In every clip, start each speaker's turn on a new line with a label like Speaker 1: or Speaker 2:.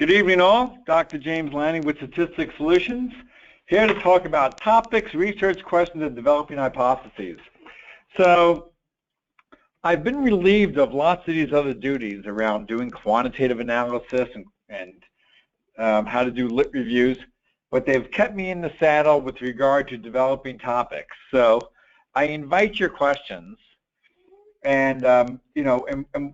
Speaker 1: Good evening all. Dr. James Lani with Statistics Solutions, here to talk about topics, research questions, and developing hypotheses. So I've been relieved of lots of these other duties around doing quantitative analysis and how to do lit reviews, but they've kept me in the saddle with regard to developing topics. So I invite your questions and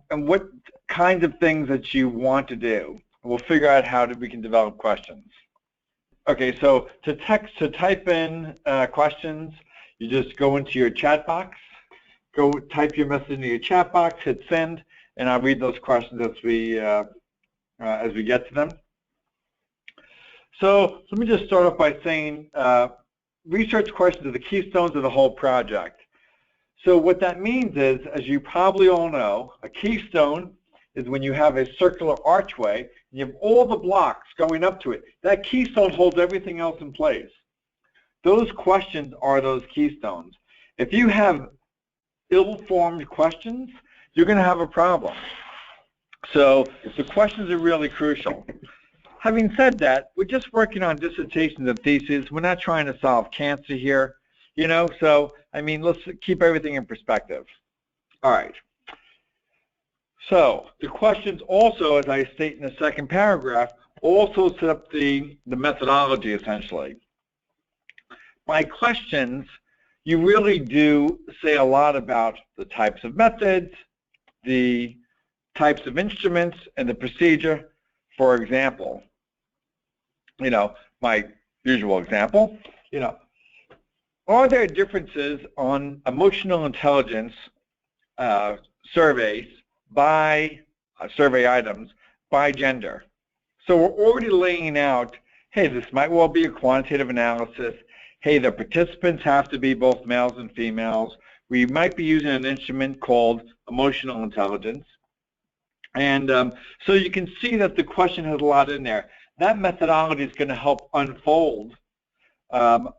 Speaker 1: what kinds of things that you want to do. We'll figure out how we can develop questions. Okay, so to type in questions, you just go into your chat box, go type your message into your chat box, hit send, and I'll read those questions as we get to them. So let me just start off by saying research questions are the keystones of the whole project. So what that means is, as you probably all know, a keystone is when you have a circular archway and you have all the blocks going up to it. That keystone holds everything else in place. Those questions are those keystones. If you have ill-formed questions, you're going to have a problem. So the questions are really crucial. Having said that, we're just working on dissertations and theses. We're not trying to solve cancer here, so I mean, let's keep everything in perspective. All right. So the questions also, as I state in the second paragraph, also set up the methodology, essentially. By questions, you really do say a lot about the types of methods, the types of instruments, and the procedure. For example, my usual example, are there differences on emotional intelligence surveys by survey items by gender? So we're already laying out, hey, this might well be a quantitative analysis. Hey, the participants have to be both males and females. We might be using an instrument called emotional intelligence. And so you can see that the question has a lot in there. That methodology is going to help unfold and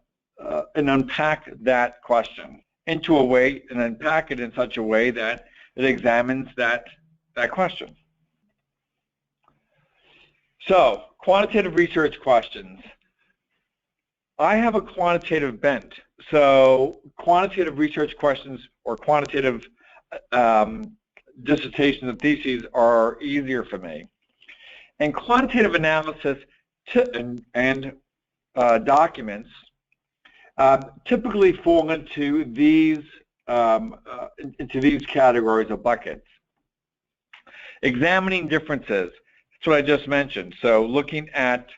Speaker 1: unpack that question into a way and unpack it in such a way that it examines that question. So, quantitative research questions. I have a quantitative bent. So, quantitative research questions or quantitative dissertations and theses are easier for me. And quantitative analysis and documents typically fall into these categories of buckets. Examining differences, that's what I just mentioned. So looking at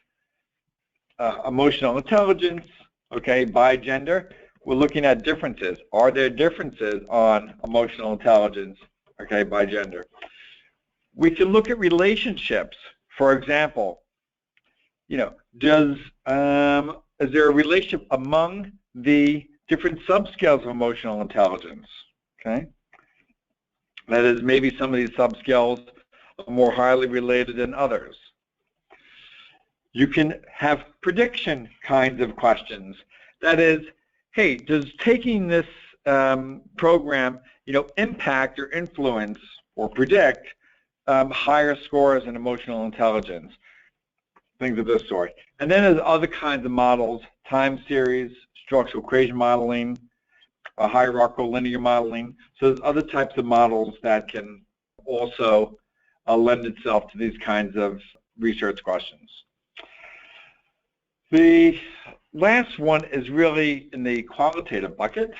Speaker 1: emotional intelligence, okay, by gender, we're looking at differences. Are there differences on emotional intelligence, okay, by gender? We can look at relationships. For example, is there a relationship among the different subscales of emotional intelligence? Okay, that is, maybe some of these subscales are more highly related than others. You can have prediction kinds of questions. That is, hey, does taking this program, impact or influence or predict higher scores in emotional intelligence, things of this sort. And then there's other kinds of models, time series, structural equation modeling, hierarchical linear modeling. So there's other types of models that can also lend itself to these kinds of research questions. The last one is really in the qualitative bucket.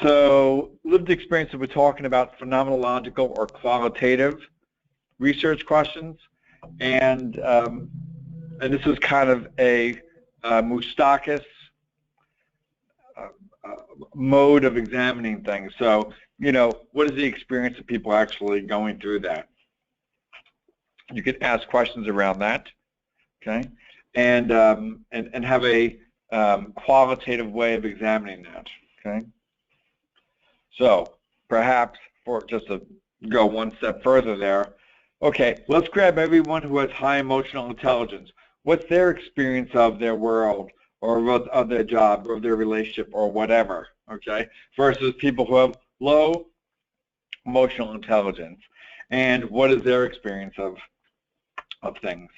Speaker 1: So lived experience that we're talking about, phenomenological or qualitative research questions, and this is kind of a Moustakis mode of examining things. So, what is the experience of people actually going through that? You could ask questions around that, okay, and have a qualitative way of examining that, okay. So perhaps for just to go one step further there, okay, let's grab everyone who has high emotional intelligence. What's their experience of their world or of their job or of their relationship or whatever, okay, versus people who have low emotional intelligence, and what is their experience of of things.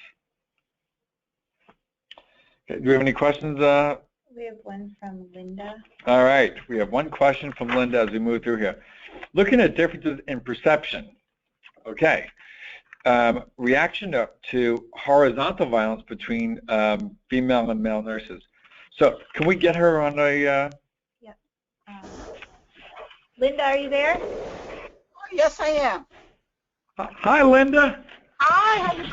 Speaker 1: Okay, do we have any questions?
Speaker 2: We have one from Linda.
Speaker 1: All right, we have one question from Linda as we move through here. Looking at differences in perception. Okay. Reaction to horizontal violence between female and male nurses. So can we get her on a...
Speaker 2: Yep. Linda, are you there?
Speaker 3: Oh, yes, I am.
Speaker 1: Hi, Linda.
Speaker 3: Hi, how you doing?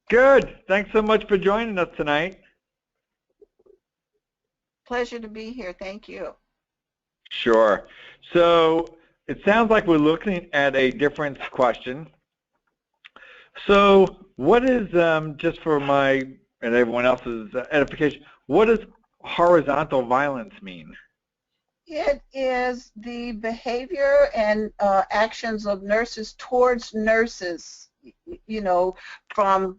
Speaker 1: Good. Thanks so much for joining us tonight.
Speaker 3: Pleasure to be here. Thank you.
Speaker 1: Sure. So it sounds like we're looking at a difference question. So what is, just for my and everyone else's edification, what does horizontal violence mean?
Speaker 3: It is the behavior and actions of nurses towards nurses, you know, from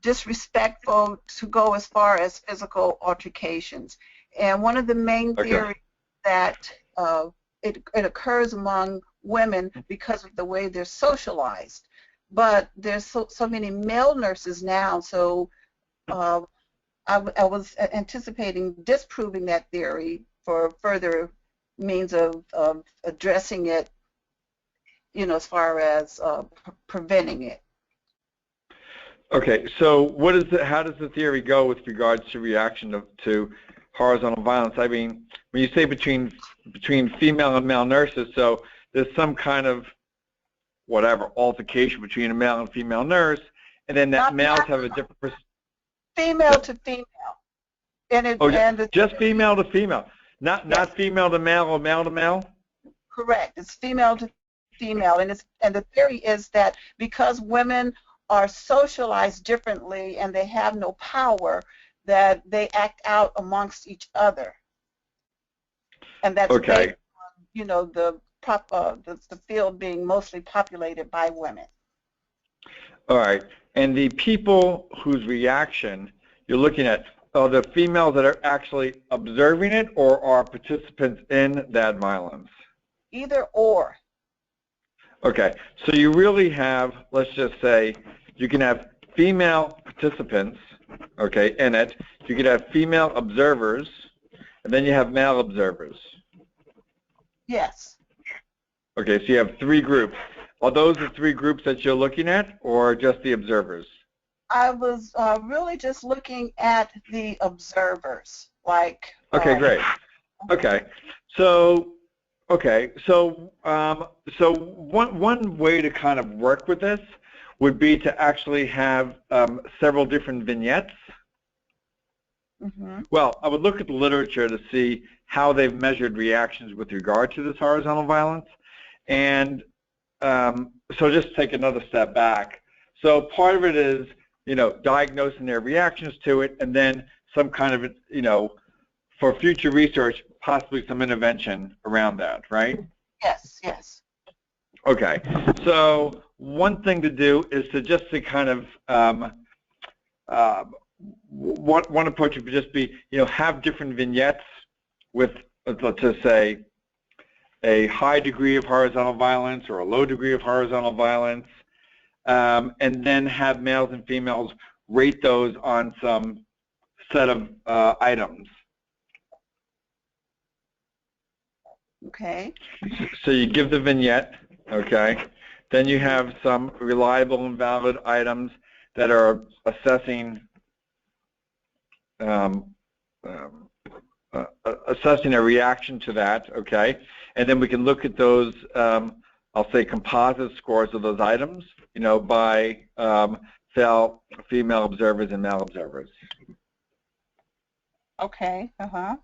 Speaker 3: disrespectful to go as far as physical altercations. And one of the main theories that it occurs among women because of the way they're socialized. But there's so many male nurses now, so I was anticipating disproving that theory for further means of addressing it, you know, as far as preventing it.
Speaker 1: Okay, so what is the, how does the theory go with regards to reaction to horizontal violence? I mean, when you say between female and male nurses, so there's some kind of whatever altercation between a male and female nurse, and then that males have a different
Speaker 3: female to female, and it
Speaker 1: just female to female, not female to male or male to male.
Speaker 3: Correct. It's female to female, and the theory is that because women are socialized differently and they have no power, that they act out amongst each other, and that's based on, you know, the field being mostly populated by women.
Speaker 1: All right, and the people whose reaction you're looking at are the females that are actually observing it, or are participants in that violence? Either
Speaker 3: or.
Speaker 1: Okay, so you really have, let's just say, you can have female participants, okay, in it. You could have female observers, and then you have male observers.
Speaker 3: Yes.
Speaker 1: Okay, so you have three groups. Are those the three groups that you're looking at, or just the observers?
Speaker 3: I was really just looking at the observers, like.
Speaker 1: Okay, great. Okay, so one way to kind of work with this would be to actually have several different vignettes.
Speaker 3: Mm-hmm.
Speaker 1: Well, I would look at the literature to see how they've measured reactions with regard to this horizontal violence. And so just take another step back. So part of it is, you know, diagnosing their reactions to it, and then some kind of, you know, for future research, possibly some intervention around that, right?
Speaker 3: Yes, yes.
Speaker 1: Okay, so one thing to do is to just to kind of, one approach would just be, you know, have different vignettes with, let's just say, a high degree of horizontal violence or a low degree of horizontal violence, and then have males and females rate those on some set of items.
Speaker 3: Okay.
Speaker 1: So you give the vignette, okay, then you have some reliable and valid items that are assessing assessing a reaction to that, okay, and then we can look at those, I'll say composite scores of those items, you know, by female observers and male observers.
Speaker 3: Okay, uh-huh.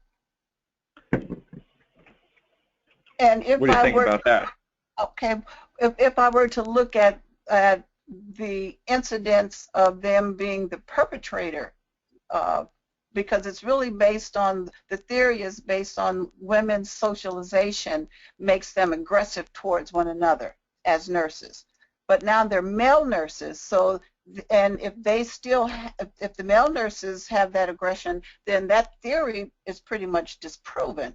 Speaker 3: And if
Speaker 1: what do you think about that?
Speaker 3: Okay, if I were to look at the incidence of them being the perpetrator, because it's really based on, the theory is based on women's socialization makes them aggressive towards one another as nurses. But now they're male nurses, so, and if they still, if the male nurses have that aggression, then that theory is pretty much disproven.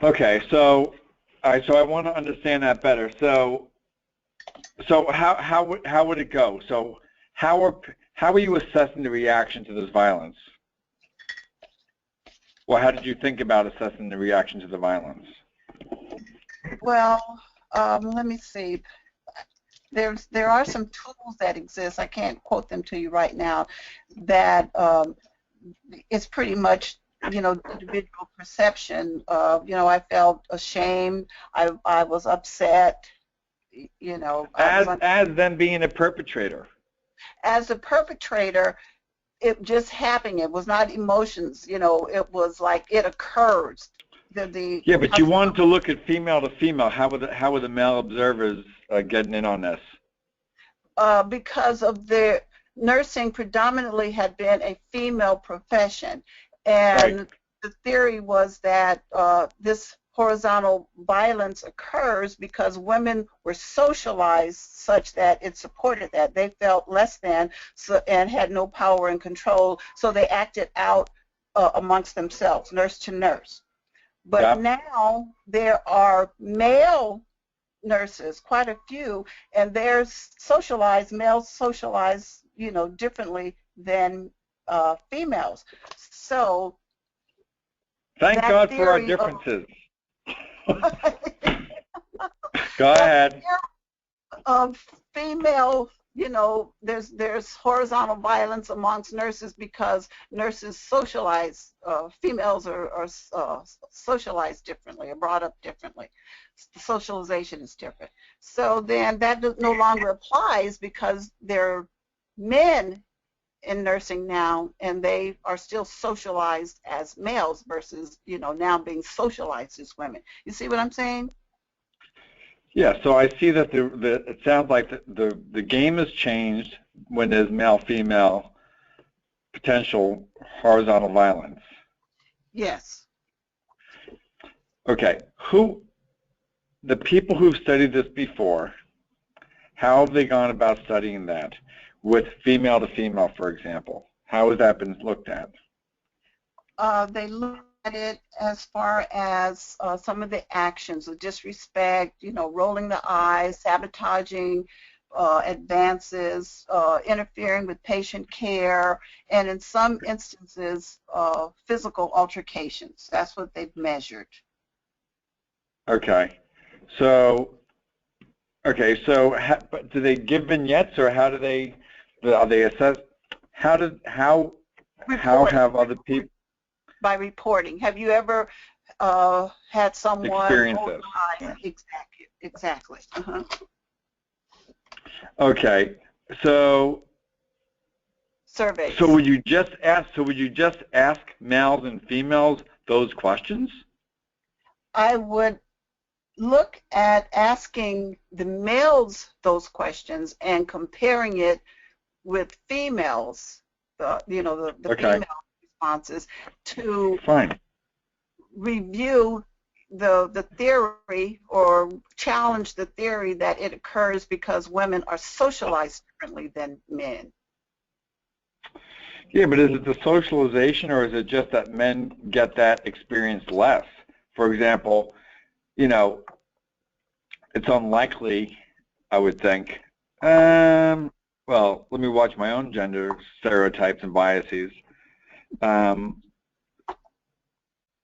Speaker 1: Okay, so, all right, so I want to understand that better. So So how would it go? So how are you assessing the reaction to this violence? Or how did you think about assessing the reaction to the violence?
Speaker 3: Well, let me see. There are some tools that exist. I can't quote them to you right now. That it's pretty much, individual perception. I felt ashamed. I was upset.
Speaker 1: As them being a perpetrator.
Speaker 3: As a perpetrator, it just happened. It was not emotions. It was like it occurs.
Speaker 1: Yeah, but you wanted to look at female to female. How were the male observers getting in on this?
Speaker 3: Because of the nursing predominantly had been a female profession, and
Speaker 1: right.
Speaker 3: The theory was that this horizontal violence occurs because women were socialized such that it supported that. They felt less than and had no power and control, so they acted out amongst themselves, nurse to nurse. But now there are male nurses, quite a few, and they're socialized, males socialized, differently than females. So
Speaker 1: thank God for our differences. Go ahead.
Speaker 3: Female, there's horizontal violence amongst nurses because nurses socialize. Females are socialized differently, are brought up differently. The socialization is different. So then that no longer applies because there are men in nursing now, and they are still socialized as males versus, now being socialized as women. You see what I'm saying?
Speaker 1: Yeah, so I see that it sounds like the game has changed when there's male-female potential horizontal violence.
Speaker 3: Yes.
Speaker 1: Okay, the people who've studied this before, how have they gone about studying that with female to female, for example? How has that been looked at?
Speaker 3: They look at it as far as some of the actions of disrespect, rolling the eyes, sabotaging advances, interfering with patient care, and in some instances, physical altercations. That's what they've measured.
Speaker 1: Okay. So but do they give vignettes, or how do they assess? How have other people?
Speaker 3: By reporting. Have you ever had someone
Speaker 1: experiences?
Speaker 3: Exactly.
Speaker 1: Okay. So
Speaker 3: surveys.
Speaker 1: So would you just ask males and females those questions?
Speaker 3: I would look at asking the males those questions and comparing it with females, the female responses, to review the theory or challenge the theory that it occurs because women are socialized differently than men.
Speaker 1: Yeah, but is it the socialization, or is it just that men get that experience less? For example, it's unlikely, I would think. Well, let me watch my own gender stereotypes and biases.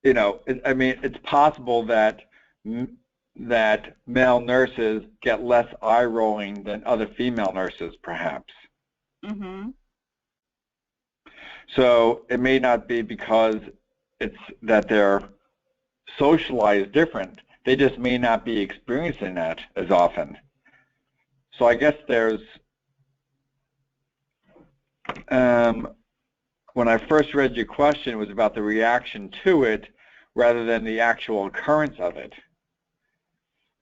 Speaker 1: It's possible that male nurses get less eye rolling than other female nurses, perhaps.
Speaker 3: Mm-hmm.
Speaker 1: So it may not be because it's that they're socialized different. They just may not be experiencing that as often. So I guess there's, when I first read your question, it was about the reaction to it rather than the actual occurrence of it.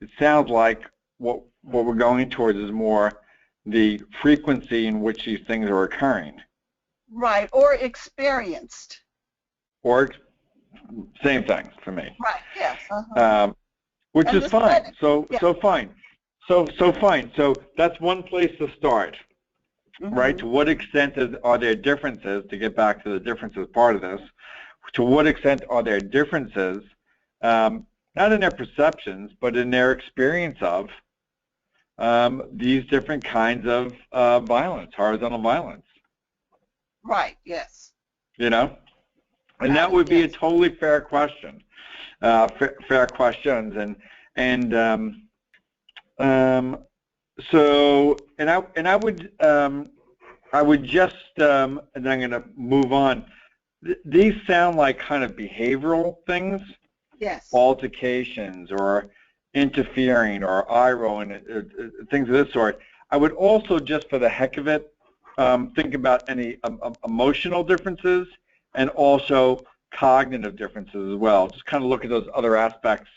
Speaker 1: It sounds like what we're going towards is more the frequency in which these things are occurring.
Speaker 3: Right, or experienced.
Speaker 1: Or same thing for me.
Speaker 3: Right, yes. Uh-huh.
Speaker 1: Which is fine. So fine. So fine. So that's one place to start. Mm-hmm. Right? To what extent are there differences, to get back to the differences part of this, to what extent are there differences, not in their perceptions, but in their experience of these different kinds of violence, horizontal violence.
Speaker 3: Right, yes.
Speaker 1: You know? And
Speaker 3: Got
Speaker 1: that
Speaker 3: it,
Speaker 1: would be a
Speaker 3: yes.
Speaker 1: totally fair question, fair questions. So, I would just, and then I'm going to move on. These sound like kind of behavioral things.
Speaker 3: Yes.
Speaker 1: Altercations or interfering or eye rolling, things of this sort. I would also, just for the heck of it, think about any emotional differences and also cognitive differences as well. Just kind of look at those other aspects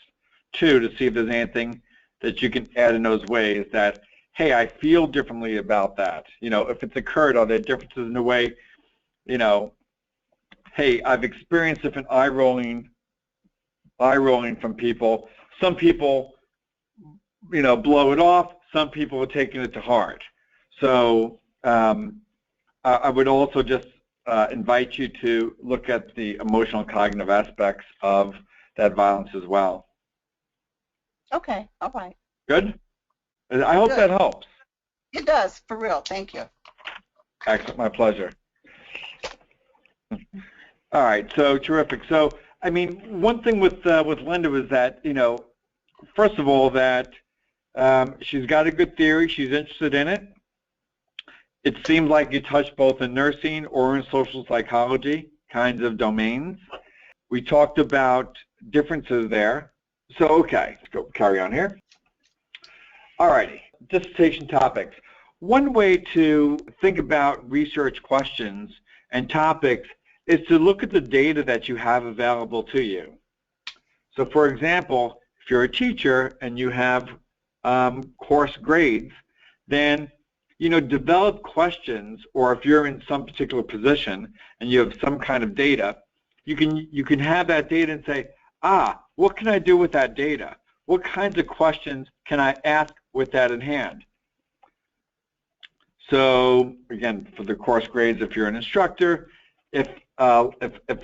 Speaker 1: too to see if there's anything that you can add in those ways that, hey, I feel differently about that. You know, if it's occurred, are there differences in the way, you know, hey, I've experienced different eye rolling from people. Some people, you know, blow it off. Some people are taking it to heart. So I would also just invite you to look at the emotional and cognitive aspects of that violence as well.
Speaker 3: Okay, all right.
Speaker 1: Good? I hope that helps.
Speaker 3: It does, for real. Thank you.
Speaker 1: Excellent, my pleasure. All right, so terrific. So, I mean, one thing with Linda was that, you know, first of all, that she's got a good theory. She's interested in it. It seemed like you touched both in nursing or in social psychology kinds of domains. We talked about differences there. So, okay, let's go carry on here. All righty, dissertation topics. One way to think about research questions and topics is to look at the data that you have available to you. So, for example, if you're a teacher and you have course grades, then, you know, develop questions, or if you're in some particular position and you have some kind of data, you can have that data and say, what can I do with that data? What kinds of questions can I ask with that in hand? So again, for the course grades, if you're an instructor, if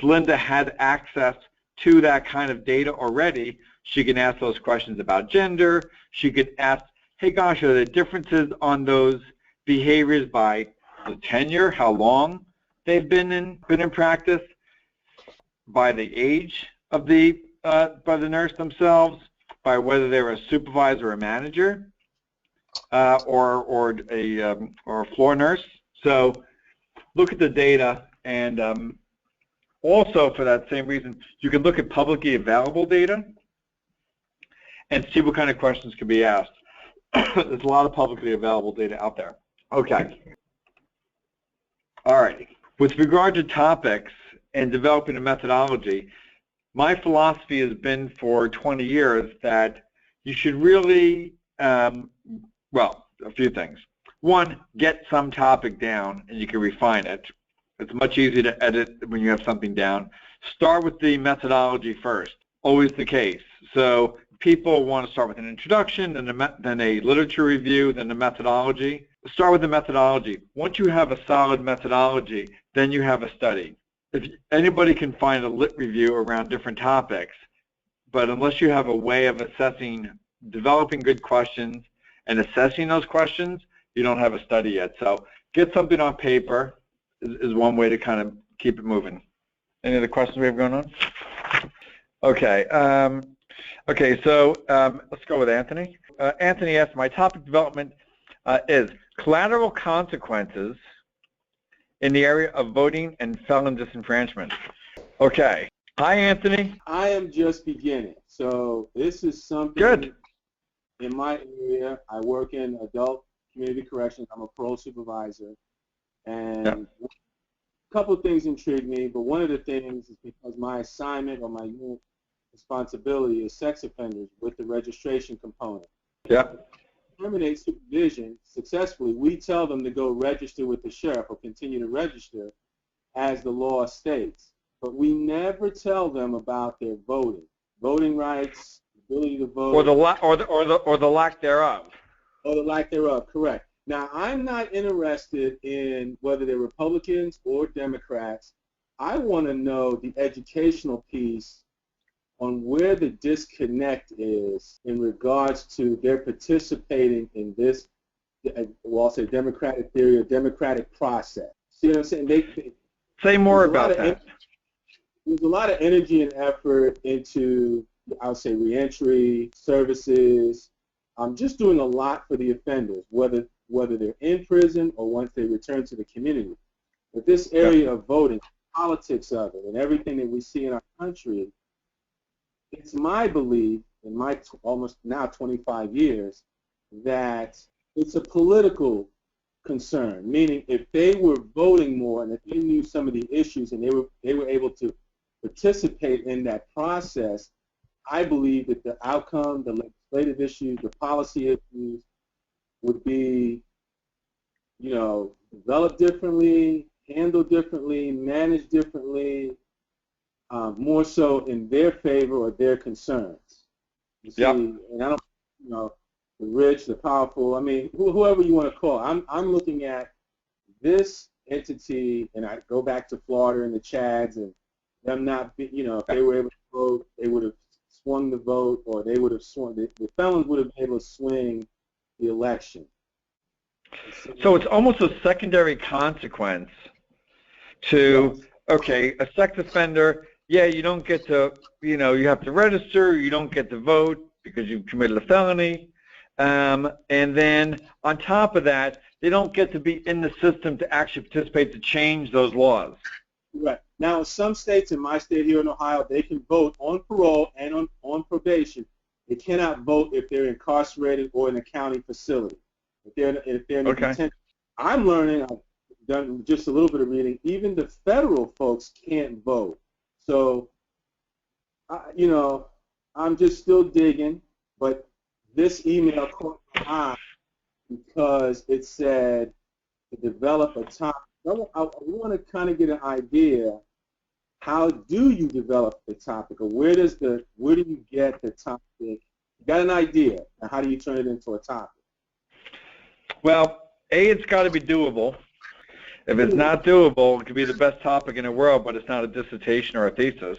Speaker 1: Linda had access to that kind of data already, she can ask those questions about gender. She could ask, hey gosh, are there differences on those behaviors by the tenure, how long they've been in practice, by the age of by the nurse themselves, by whether they're a supervisor or a manager, or a floor nurse. So look at the data, and also for that same reason, you can look at publicly available data and see what kind of questions can be asked. There's a lot of publicly available data out there. Okay. All right. With regard to topics and developing a methodology, my philosophy has been for 20 years that you should really, well, a few things. One, get some topic down and you can refine it. It's much easier to edit when you have something down. Start with the methodology first. Always the case. So people want to start with an introduction, then a literature review, then the methodology. Start with the methodology. Once you have a solid methodology, then you have a study. If anybody can find a lit review around different topics, but unless you have a way of assessing, developing good questions and assessing those questions, you don't have a study yet. So get something on paper is one way to kind of keep it moving. Any other questions we have going on? Okay. Okay, so let's go with Anthony. Anthony asked, my topic development is collateral consequences in the area of voting and felon disenfranchisement. Okay. Hi, Anthony.
Speaker 4: I am just beginning. So this is something
Speaker 1: good
Speaker 4: in my area. I work in adult community corrections. I'm a parole supervisor. And a couple of things intrigue me, but one of the things is because my assignment or my new responsibility is sex offenders with the registration component.
Speaker 1: Yeah.
Speaker 4: Terminate supervision successfully, we tell them to go register with the sheriff or continue to register as the law states. But we never tell them about their voting rights, ability to vote,
Speaker 1: or the lack thereof.
Speaker 4: Or the lack thereof, correct. Now, I'm not interested in whether they're Republicans or Democrats. I want to know the educational piece on where the disconnect is in regards to their participating in this, well, I'll say democratic theory or democratic process. See what I'm saying?
Speaker 1: Say more about that.
Speaker 4: There's a lot of energy and effort into, I would say, reentry services. Just doing a lot for the offenders, whether they're in prison or once they return to the community. But this area of voting, politics of it, and everything that we see in our country, it's my belief in my almost now 25 years that it's a political concern, meaning if they were voting more and if they knew some of the issues and they were able to participate in that process, I believe that the outcome, the legislative issues, the policy issues would be, developed differently, handled differently, managed differently, more so in their favor or their concerns. You see, and I don't, the rich, the powerful, I mean, whoever you want to call. I'm looking at this entity, and I go back to Florida and the Chads, and them not, if they were able to vote, they would have swung the vote, or they would have swung, the felons would have been able to swing the election.
Speaker 1: So it's almost a secondary consequence to, okay, a sex offender, you don't get to, you have to register, you don't get to vote because you've committed a felony, and then on top of that, they don't get to be in the system to actually participate to change those laws.
Speaker 4: Right. Now, in some states, in my state here in Ohio, they can vote on parole and on probation. They cannot vote if they're incarcerated or in a county facility. If they're in detention. I'm learning, I've done just a little bit of reading, even the federal folks can't vote. So, I'm just still digging, but this email caught my eye because it said to develop a topic. I want to kind of get an idea, how do you develop the topic, or where do you get the topic? You got an idea, and how do you turn it into a topic?
Speaker 1: Well, it's got to be doable. If it's not doable, it could be the best topic in the world, but it's not a dissertation or a thesis.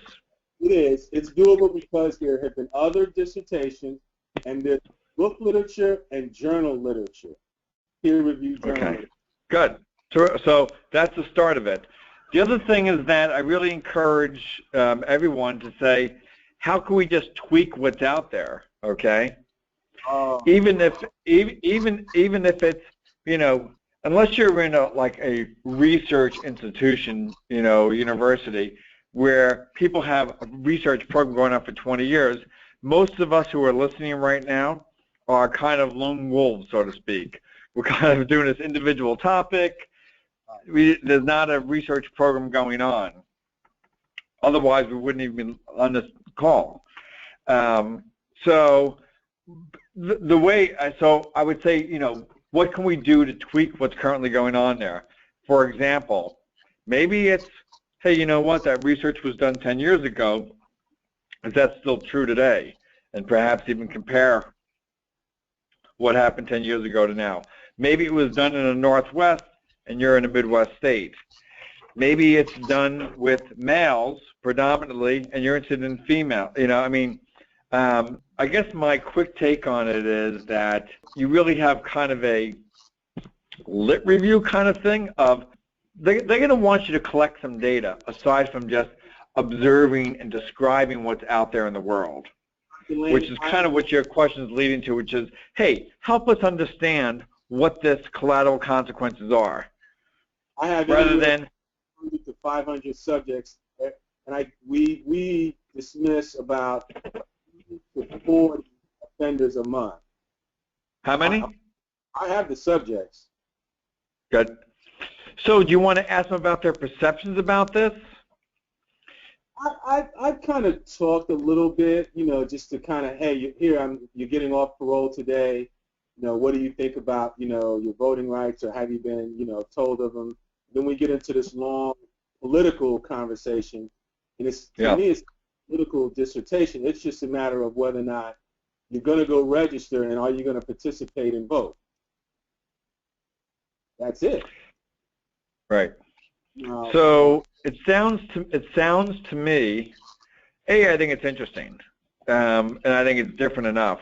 Speaker 4: It is. It's doable because there have been other dissertations, and there's book literature and journal literature, peer-reviewed journal literature.
Speaker 1: Good. So that's the start of it. The other thing is that I really encourage everyone to say, how can we just tweak what's out there, okay? Even if it's, unless you're in a research institution, university, where people have a research program going on for 20 years, most of us who are listening right now are kind of lone wolves, so to speak. We're kind of doing this individual topic. There's not a research program going on. Otherwise, we wouldn't even be on this call. So I would say, what can we do to tweak what's currently going on there? For example, maybe it's, hey, you know what, that research was done 10 years ago. Is that still true today? And perhaps even compare what happened 10 years ago to now. Maybe it was done in the Northwest and you're in a Midwest state. Maybe it's done with males predominantly and you're interested in female. I guess my quick take on it is that you really have kind of a lit review kind of thing of they're going to want you to collect some data aside from just observing and describing what's out there in the world, which is kind of what your question is leading to, which is, hey, help us understand what this collateral consequences are.
Speaker 4: I have
Speaker 1: rather than
Speaker 4: 100 to 500 subjects, and we dismiss about 40 offenders a month.
Speaker 1: How many?
Speaker 4: I have the subjects.
Speaker 1: Good. So do you want to ask them about their perceptions about this?
Speaker 4: I've kind of talked a little bit, just to kind of, hey, you're getting off parole today. What do you think about, your voting rights, or have you been, told of them? Then we get into this long political conversation, and to me, it's a political dissertation. It's just a matter of whether or not you're going to go register and are you going to participate and vote. That's it.
Speaker 1: Right. So it sounds to me I think it's interesting, and I think it's different enough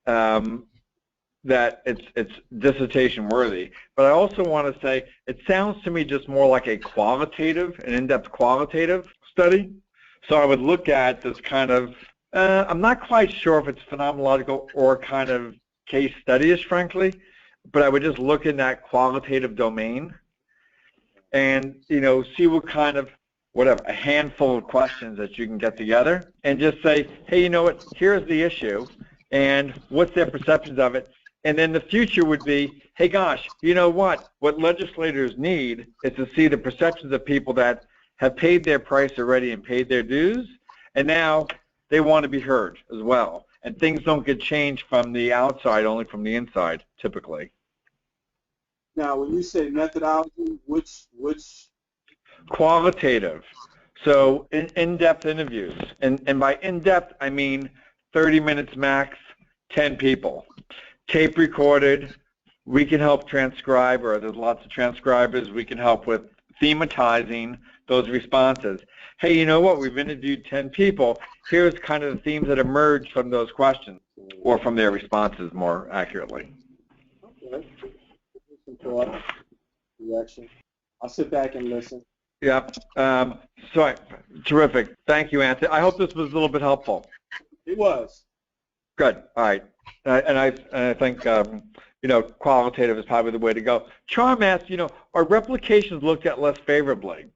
Speaker 1: that it's dissertation worthy. But I also want to say it sounds to me just more like a qualitative, an in-depth qualitative study. So I would look at this kind of, I'm not quite sure if it's phenomenological or kind of case study-ish, frankly, but I would just look in that qualitative domain and, see what kind of, whatever, a handful of questions that you can get together and just say, hey, you know what, here's the issue, and what's their perceptions of it? And then the future would be, hey, gosh, you know what legislators need is to see the perceptions of people that have paid their price already and paid their dues, and now they want to be heard as well. And things don't get changed from the outside, only from the inside, typically.
Speaker 4: Now, when you say methodology, which
Speaker 1: Qualitative. So in-depth interviews. And by in-depth, I mean 30 minutes max, 10 people. Tape recorded. We can help transcribe, or there's lots of transcribers. We can help with thematizing those responses. Hey, you know what? We've interviewed 10 people. Here's kind of the themes that emerge from those questions, or from their responses, more accurately.
Speaker 4: Okay. Some thought, direction. I'll sit back and listen.
Speaker 1: Yeah. So terrific. Thank you, Anthony. I hope this was a little bit helpful.
Speaker 4: It was.
Speaker 1: Good. All right. And I think qualitative is probably the way to go. Charm asks, are replications looked at less favorably?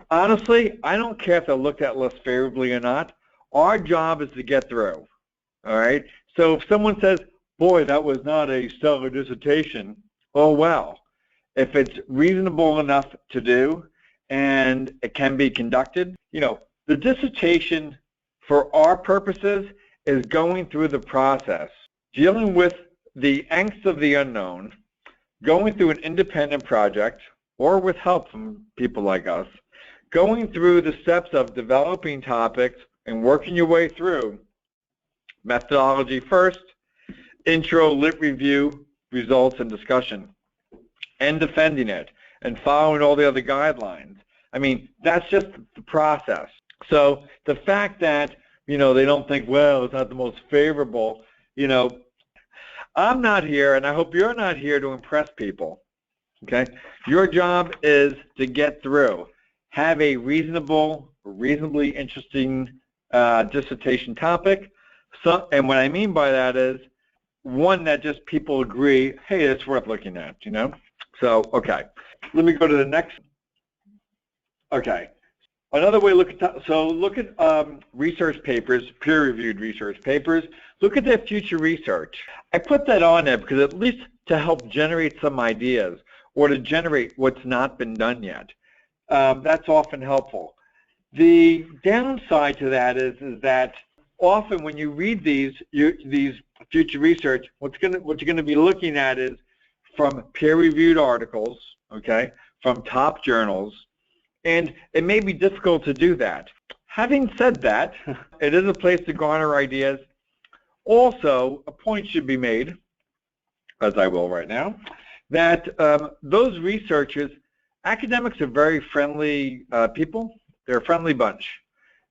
Speaker 1: Honestly, I don't care if they're looked at less favorably or not. Our job is to get through. All right. So if someone says, boy, that was not a stellar dissertation, oh well. If it's reasonable enough to do and it can be conducted, the dissertation for our purposes is going through the process, dealing with the angst of the unknown, going through an independent project or with help from people like us, going through the steps of developing topics and working your way through methodology first, intro, lit review, results, and discussion, and defending it, and following all the other guidelines. I mean, that's just the process. So the fact that, they don't think, well, it's not the most favorable, I'm not here, and I hope you're not here to impress people, okay? Your job is to get through. Have a reasonably interesting dissertation topic. So, and what I mean by that is one that just people agree, hey, it's worth looking at, So, okay, let me go to the next. Okay, another way to look at research papers, peer-reviewed research papers. Look at their future research. I put that on there because at least to help generate some ideas or to generate what's not been done yet. That's often helpful. The downside to that is that often when you read these future research, what you're going to be looking at is from peer-reviewed articles, okay, from top journals, and it may be difficult to do that. Having said that, it is a place to garner ideas. Also, a point should be made, as I will right now, that those researchers, academics are very friendly people. They're a friendly bunch.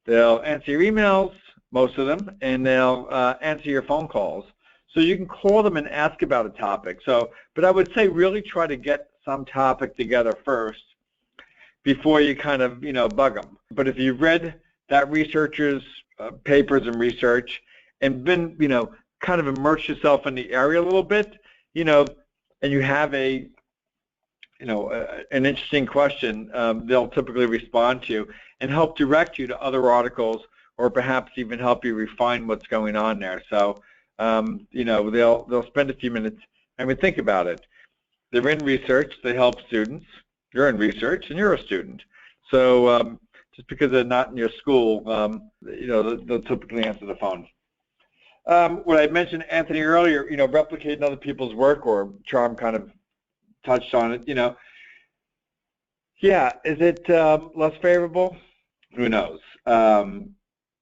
Speaker 1: They'll answer your emails, most of them, and they'll answer your phone calls. So you can call them and ask about a topic. But I would say really try to get some topic together first before you kind of, bug them. But if you've read that researcher's papers and research and been, kind of immerse yourself in the area a little bit, and you have an interesting question, they'll typically respond to you and help direct you to other articles or perhaps even help you refine what's going on there. So, they'll spend a few minutes. I mean, think about it. They're in research. They help students. You're in research, and you're a student. So just because they're not in your school, they'll typically answer the phone. What I mentioned, Anthony, earlier, replicating other people's work, or Charm kind of touched on it, Yeah, is it less favorable? Who knows?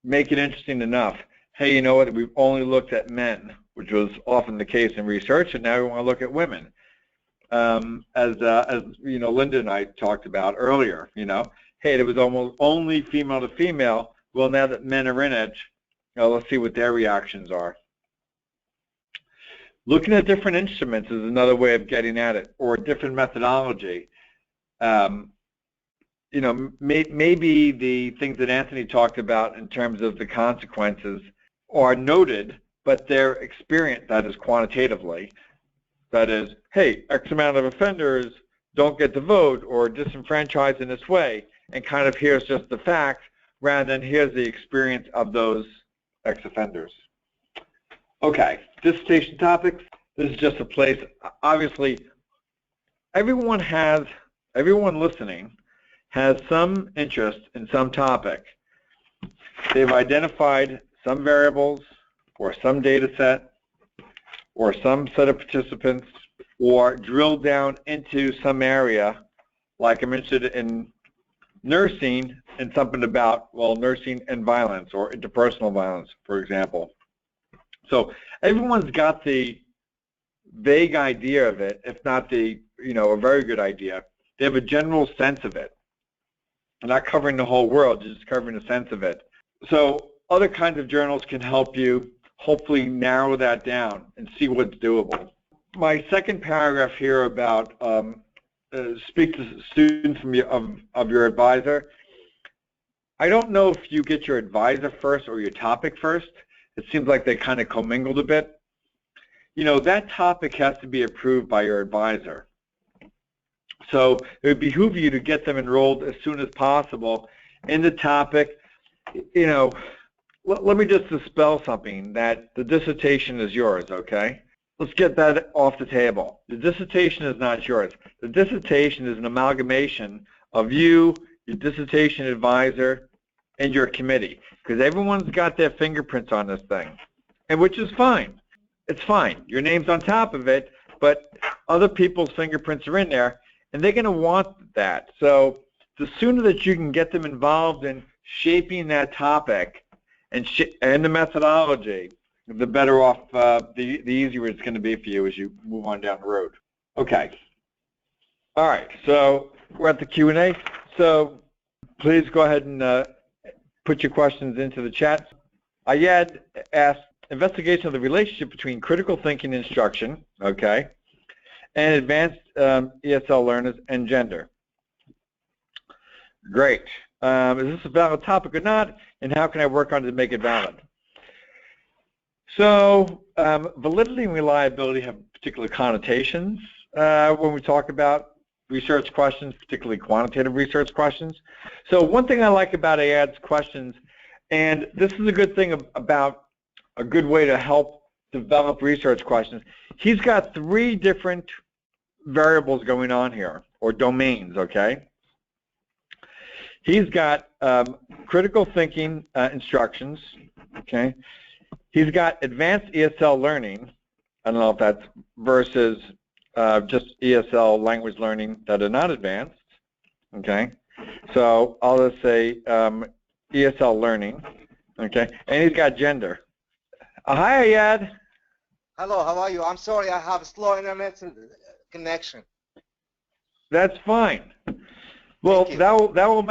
Speaker 1: Make it interesting enough. Hey, you know what? We've only looked at men, which was often the case in research, and now we want to look at women. As Linda and I talked about earlier, hey, it was almost only female to female, well, now that men are in it, let's see what their reactions are. Looking at different instruments is another way of getting at it, or a different methodology. You know, maybe the things that Anthony talked about in terms of the consequences are noted, but they're experienced, that is quantitatively. That is, hey, X amount of offenders don't get to vote or disenfranchised in this way, and kind of here's just the facts, rather than here's the experience of those ex-offenders. Okay, dissertation topics. This is just a place, obviously, everyone listening has some interest in some topic. They've identified some variables or some data set or some set of participants, or drilled down into some area, like I'm interested in nursing and something about, well, nursing and violence or interpersonal violence, for example. So everyone's got the vague idea of it, if not the, a very good idea. They have a general sense of it. They're not covering the whole world, just covering a sense of it. So other kinds of journals can help you hopefully narrow that down and see what's doable. My second paragraph here about speak to students of your advisor. I don't know if you get your advisor first or your topic first. It seems like they kind of commingled a bit. That topic has to be approved by your advisor. So it would behoove you to get them enrolled as soon as possible in the topic. Let me just dispel something, that the dissertation is yours, okay? Let's get that off the table. The dissertation is not yours. The dissertation is an amalgamation of you, your dissertation advisor, and your committee, because everyone's got their fingerprints on this thing, and which is fine. It's fine. Your name's on top of it, but other people's fingerprints are in there, and they're going to want that. So the sooner that you can get them involved in shaping that topic and the methodology, the better off, the easier it's going to be for you as you move on down the road. Okay. All right. So we're at the Q&A. So please go ahead and put your questions into the chat. Ayad asked, investigation of the relationship between critical thinking instruction, okay, and advanced ESL learners and gender. Great. Is this a valid topic or not, and how can I work on it to make it valid? So validity and reliability have particular connotations when we talk about research questions, particularly quantitative research questions. So one thing I like about Ayad's questions, and this is a good thing about a good way to help develop research questions, he's got 3 different variables going on here, or domains, okay? He's got critical thinking instructions, okay? He's got advanced ESL learning, I don't know if that's versus just ESL language learning that are not advanced, okay? So I'll just say ESL learning, okay? And he's got gender. Hi, Ayad.
Speaker 5: Hello, how are you? I'm sorry, I have a slow internet connection.
Speaker 1: That's fine. Well, that will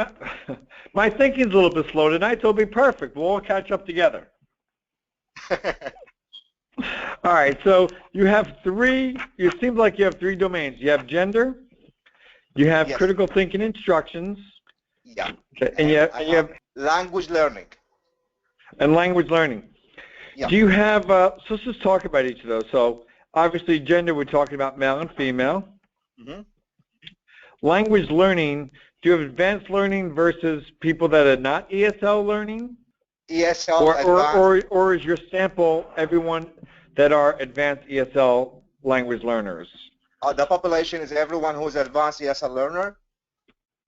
Speaker 1: my thinking's a little bit slow tonight, so it'll be perfect. We'll all catch up together. All right, so you have 3, it seems like you have 3 domains. You have gender, you have
Speaker 5: yes.
Speaker 1: critical thinking instructions,
Speaker 5: yeah,
Speaker 1: okay, and you have
Speaker 5: language learning.
Speaker 1: And language learning.
Speaker 5: Yeah.
Speaker 1: Do you have, so let's just talk about each of those. So obviously gender, we're talking about male and female.
Speaker 5: Mm-hmm.
Speaker 1: Language learning, do you have advanced learning versus people that are not ESL learning?
Speaker 5: ESL
Speaker 1: or is your sample everyone that are advanced ESL language learners?
Speaker 5: The population is everyone who is advanced ESL learner,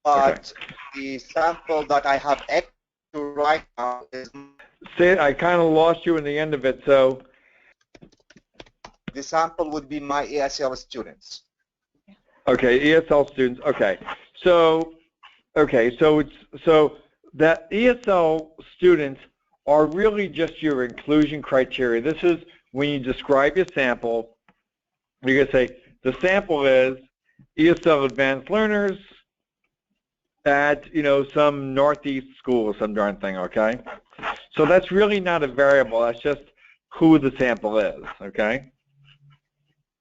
Speaker 5: but the sample that I have to right now is...
Speaker 1: Say, I kind of lost you in the end of it, so...
Speaker 5: The sample would be my ESL students.
Speaker 1: Okay, ESL students, okay. So that ESL students are really just your inclusion criteria. This is when you describe your sample, you're going to say, the sample is ESL advanced learners, at, some northeast school or some darn thing, okay? So that's really not a variable. That's just who the sample is, okay?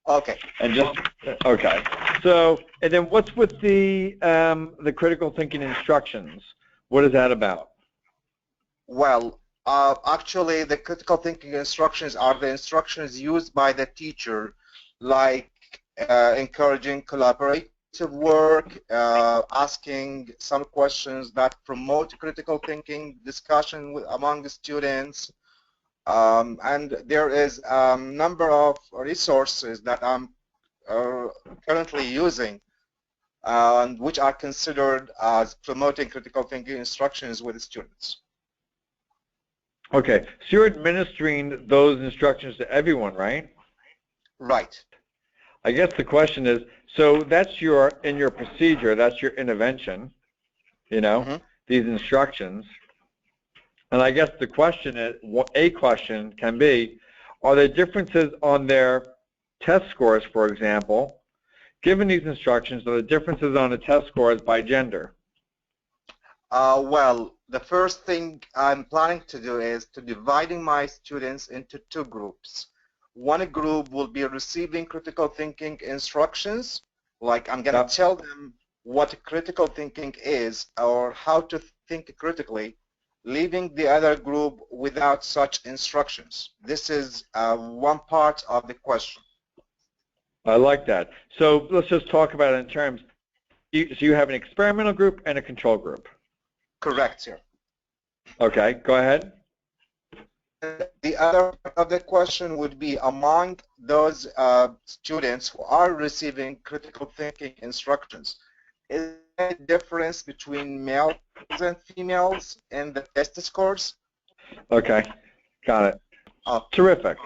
Speaker 5: Okay.
Speaker 1: And just, okay. So, and then what's with the critical thinking instructions? What is that about?
Speaker 5: Well, actually, the critical thinking instructions are the instructions used by the teacher, like encouraging collaborative work, asking some questions that promote critical thinking discussion among the students, and there is a number of resources that I'm currently using, which are considered as promoting critical thinking instructions with the students.
Speaker 1: Okay, so you're administering those instructions to everyone, right?
Speaker 5: Right.
Speaker 1: I guess the question is, so that's in your procedure, that's your intervention, these instructions. And I guess the question is, a question can be, are there differences on their test scores, for example? Given these instructions, are there differences on the test scores by gender?
Speaker 5: Well, the first thing I'm planning to do is to dividing my students into two groups. One group will be receiving critical thinking instructions, like I'm going to tell them what critical thinking is or how to think critically, leaving the other group without such instructions. This is one part of the question.
Speaker 1: I like that. So let's just talk about it in terms, so you have an experimental group and a control group.
Speaker 5: Correct, sir.
Speaker 1: Okay, go ahead.
Speaker 5: The other part of the question would be among those students who are receiving critical thinking instructions, is there a difference between males and females in the test scores?
Speaker 1: Okay, got it. Terrific.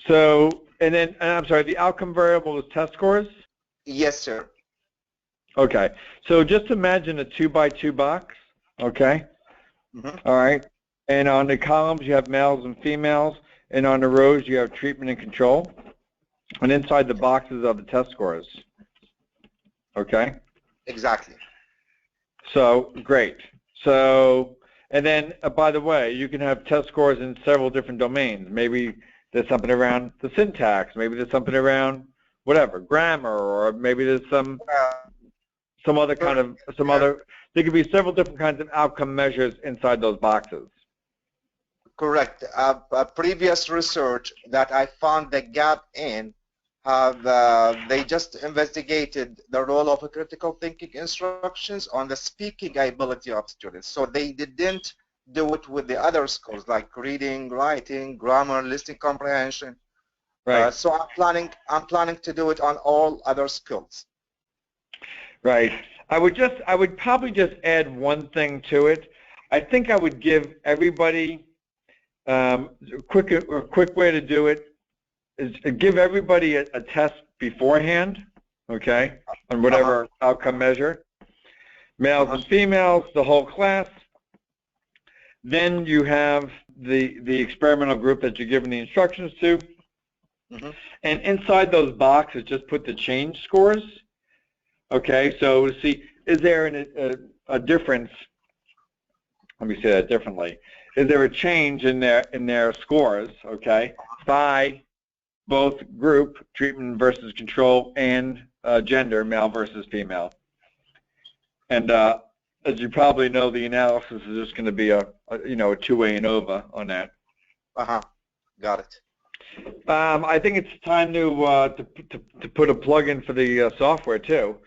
Speaker 1: So, and I'm sorry, the outcome variable is test scores?
Speaker 5: Yes, sir.
Speaker 1: Okay, so just imagine a 2x2 box, okay? All right. And on the columns, you have males and females, and on the rows, you have treatment and control. And inside the boxes are the test scores. Okay?
Speaker 5: Exactly.
Speaker 1: So, great. So, and then, by the way, you can have test scores in several different domains. Maybe there's something around the syntax. Maybe there's something around whatever, grammar, or maybe there's some other kind of, there could be several different kinds of outcome measures inside those boxes.
Speaker 5: Correct. Previous research that I found the gap in they just investigated the role of critical thinking instructions on the speaking ability of students. So they didn't do it with the other scores like reading, writing, grammar, listening comprehension.
Speaker 1: Right.
Speaker 5: So I'm planning to do it on all other skills.
Speaker 1: Right. I would probably just add one thing to it. I think I would give everybody a quick way to do it is give everybody a test beforehand, okay, on whatever outcome measure, males and females, the whole class. Then you have the experimental group that you're giving the instructions to, and inside those boxes, just put the change scores. Okay, so see, is there a difference? Let me say that differently. Is there a change in their scores? Okay, by both group, treatment versus control, and gender, male versus female. And as you probably know, the analysis is just going to be a two-way ANOVA on that.
Speaker 5: Got it.
Speaker 1: I think it's time to put a plug in for the software too.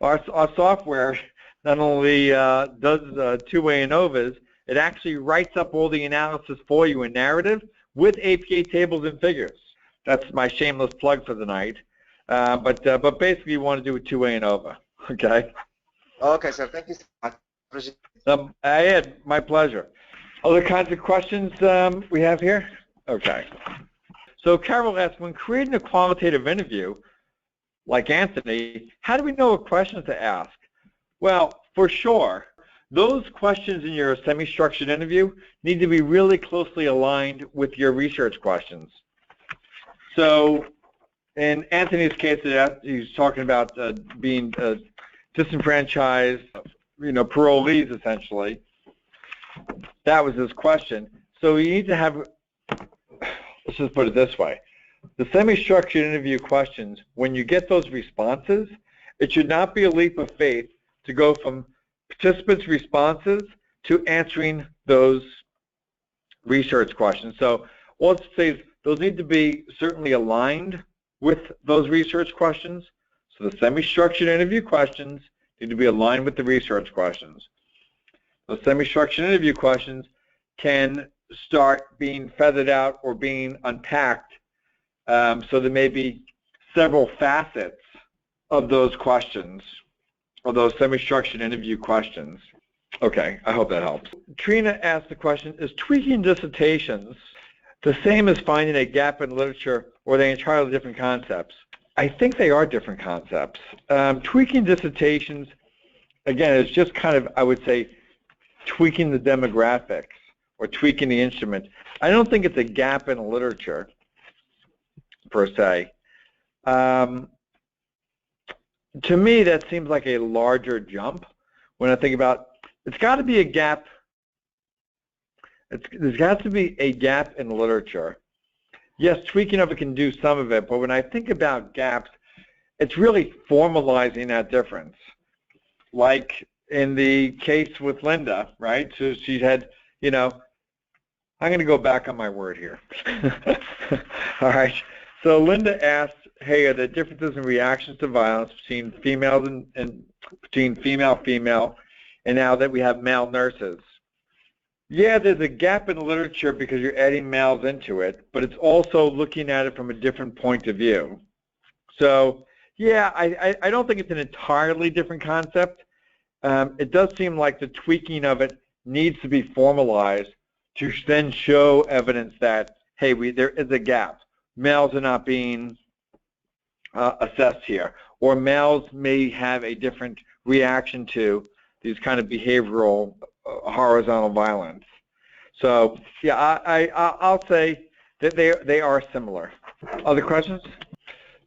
Speaker 1: Our software not only does two-way ANOVAs, it actually writes up all the analysis for you in narrative with APA tables and figures. That's my shameless plug for the night. But basically, you want to do a two-way ANOVA. Okay.
Speaker 5: Okay, sir. Thank you so much. Appreciate it.
Speaker 1: Ed, my pleasure. Other kinds of questions we have here? Okay. So Carol asked, when creating a qualitative interview, like Anthony, how do we know what questions to ask? Well, for sure, those questions in your semi-structured interview need to be really closely aligned with your research questions. So in Anthony's case, he's talking about being disenfranchised, parolees essentially. That was his question. So you need to have, let's just put it this way. The semi-structured interview questions, when you get those responses, it should not be a leap of faith to go from participants' responses to answering those research questions. So all let's say is those need to be certainly aligned with those research questions. So the semi-structured interview questions need to be aligned with the research questions. The semi-structured interview questions can start being feathered out or being unpacked. So there may be several facets of those questions, or those semi-structured interview questions. Okay, I hope that helps. Trina asked the question, is tweaking dissertations the same as finding a gap in literature, or are they entirely different concepts? I think they are different concepts. Tweaking dissertations, again, is just kind of, I would say, tweaking the demographics or tweaking the instrument. I don't think it's a gap in literature, per se. To me, that seems like a larger jump when I think about, it's got to be a gap. There's got to be a gap in literature. Yes, tweaking of it can do some of it, but when I think about gaps, it's really formalizing that difference. Like in the case with Linda, right? So she had, I'm going to go back on my word here. All right. So Linda asked, hey, are there differences in reactions to violence between females and between female, and now that we have male nurses? Yeah, there's a gap in literature because you're adding males into it, but it's also looking at it from a different point of view. So, yeah, I don't think it's an entirely different concept. It does seem like the tweaking of it needs to be formalized to then show evidence that, hey, there is a gap. Males are not being assessed here, or males may have a different reaction to these kind of behavioral horizontal violence. So yeah, I'll say that they are similar. Other questions?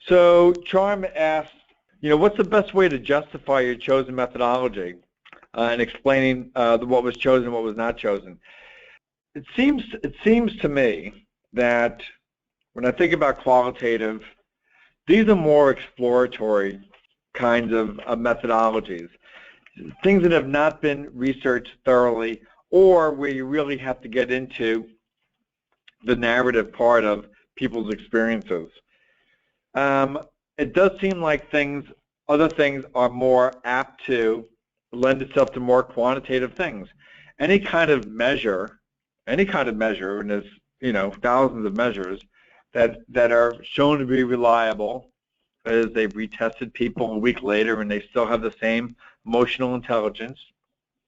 Speaker 1: So Charm asked, what's the best way to justify your chosen methodology and explaining what was chosen and what was not chosen? It seems to me that when I think about qualitative, these are more exploratory kinds of methodologies, things that have not been researched thoroughly, or where you really have to get into the narrative part of people's experiences. It does seem like other things are more apt to lend itself to more quantitative things. Any kind of measure, and there's thousands of measures that are shown to be reliable, that is, they've retested people a week later and they still have the same emotional intelligence,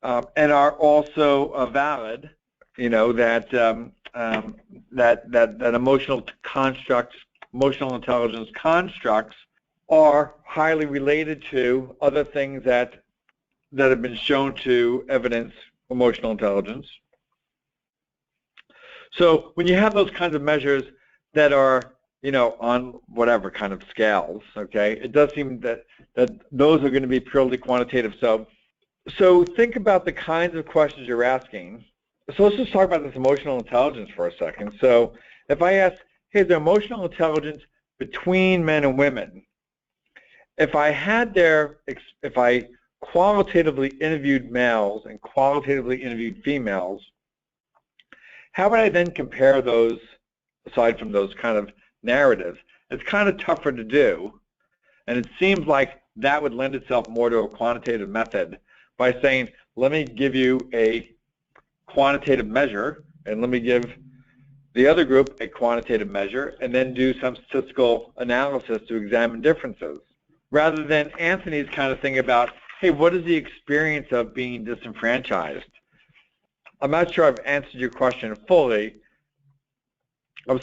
Speaker 1: and are also valid, that emotional intelligence constructs are highly related to other things that have been shown to evidence emotional intelligence. So when you have those kinds of measures that are, on whatever kind of scales, okay, it does seem that those are going to be purely quantitative. So think about the kinds of questions you're asking. So let's just talk about this emotional intelligence for a second. So if I ask, hey, is there emotional intelligence between men and women? If I qualitatively interviewed males and qualitatively interviewed females, how would I then compare those, aside from those kind of narratives? It's kind of tougher to do, and it seems like that would lend itself more to a quantitative method by saying, let me give you a quantitative measure, and let me give the other group a quantitative measure, and then do some statistical analysis to examine differences, rather than Anthony's kind of thing about, hey, what is the experience of being disenfranchised? I'm not sure I've answered your question fully.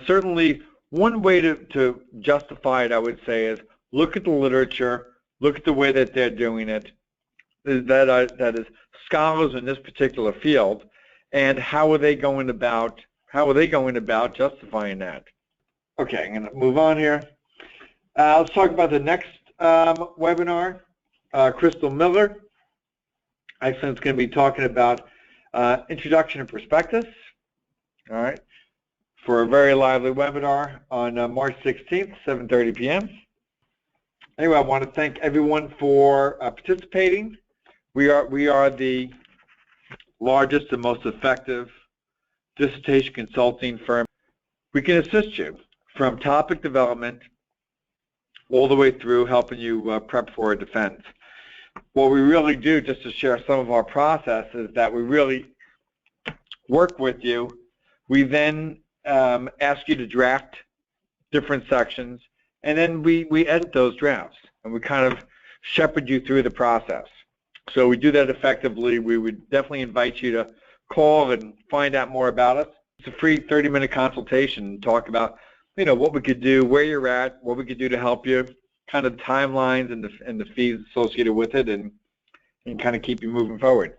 Speaker 1: Certainly, one way to justify it, I would say, is look at the literature, look at the way that they're doing it, that is scholars in this particular field, and how are they going about justifying that? Okay, I'm going to move on here. Let's talk about the next webinar. Crystal Miller. Excellent's going to be talking about introduction and prospectus. All right, for a very lively webinar on March 16th, 7:30 p.m. Anyway, I want to thank everyone for participating. We are the largest and most effective dissertation consulting firm. We can assist you from topic development all the way through helping you prep for a defense. What we really do, just to share some of our process, is that we really work with you. We then ask you to draft different sections, and then we edit those drafts, and we kind of shepherd you through the process. So we do that effectively. We would definitely invite you to call and find out more about us. It's a free 30-minute consultation, talk about, you know, what we could do, where you're at, what we could do to help you, kind of timelines and the fees associated with it, and kind of keep you moving forward.